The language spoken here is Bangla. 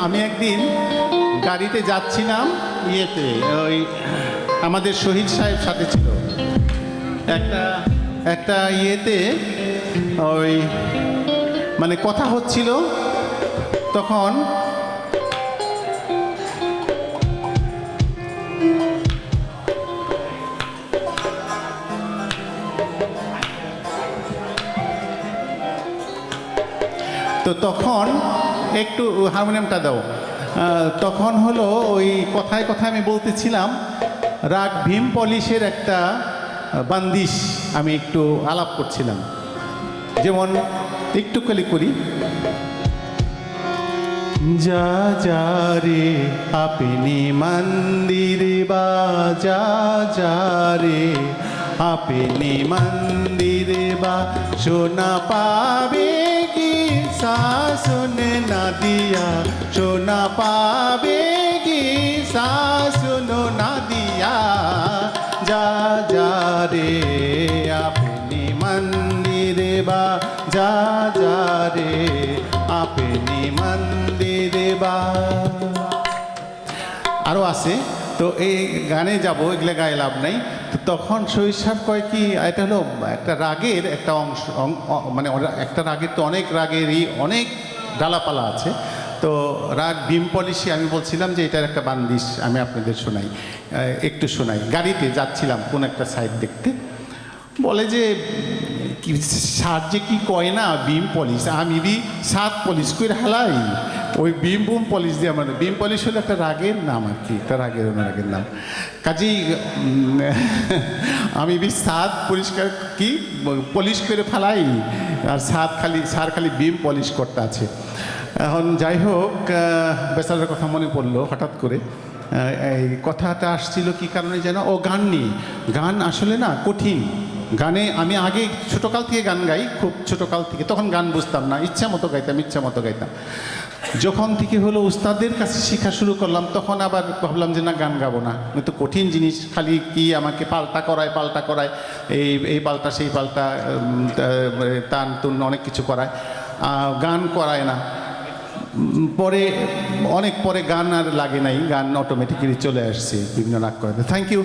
আমি একদিন গাড়িতে যাচ্ছিলাম ইয়েতে, ওই আমাদের শহীদ সাহেব সাথে ছিল, একটা একটা ইয়েতে ওই মানে কথা হচ্ছিল, তখন তখন একটু হারমোনিয়ামটা দাও। তখন হলো ওই কথায় কথায় আমি বলতেছিলাম রাগ ভীম পলিশের একটা বান্দিশ আমি একটু আলাপ করছিলাম, যেমন একটু খালি করি। যা যা রে আপনি মন্দিরে বা যা যা রে আপনি মন্দিরে বা সোনা পাবে কি শাসন না দিয়া, সোনা পাবে কি শাসন না দিয়া, যা যা রে আপনি মন্দিরে বা যা যা রে আপনি মন্দিরে বা। আরও আছে, তো এই গানে যাব, এগুলো গায়ে লাভ নাই। তো তখন শহীদ সাহেব কয় কি, এটা হলো একটা রাগের একটা অংশ, মানে একটা রাগের তো অনেক রাগেরই অনেক ডালাপালা আছে। তো রাগ ভীম পলিশি আমি বলছিলাম যে এটার একটা বান্দিশ আমি আপনাদের শোনাই, একটু শোনাই। গাড়িতে যাচ্ছিলাম কোন একটা সাইড দেখতে, বলে যে কি সার যে কি কয় না ভীম পলিশ, আমি দি সাত পলিশ করে হালাই, ওই ভীম বুম পলিশ দিয়ে আমার, ভীম পলিশ হলো একটা রাগের নাম আর কি, একটা রাগের রাগের নাম। কাজেই আমি বি সাত পরিষ্কার কি পলিশ করে ফেলাই, আর সার খালি ভীম পলিশ করতে আছে। এখন যাই হোক, বেচারার কথা মনে পড়লো হঠাৎ করে। এই কথাটা আসছিল কি কারণে যেন, ও গান নিয়ে। গান আসলে না কঠিন। গানে আমি আগে ছোটোকাল থেকে গান গাই, খুব ছোটোকাল থেকে, তখন গান বুঝতাম না, ইচ্ছা মতো গাইতাম, ইচ্ছা মতো গাইতাম। যখন থেকে হলো উস্তাদের কাছে শেখা শুরু করলাম, তখন আবার ভাবলাম যে না গান গাবো না, তো কঠিন জিনিস, খালি কি আমাকে পাল্টা করায়, এই পাল্টা সেই পাল্টা, টান তুন অনেক কিছু করায়, গান করায় না। পরে অনেক পরে গান আর লাগে নাই, গান অটোমেটিক্যালি চলে আসছে বিভিন্ন রাগ করাতে। Thank you.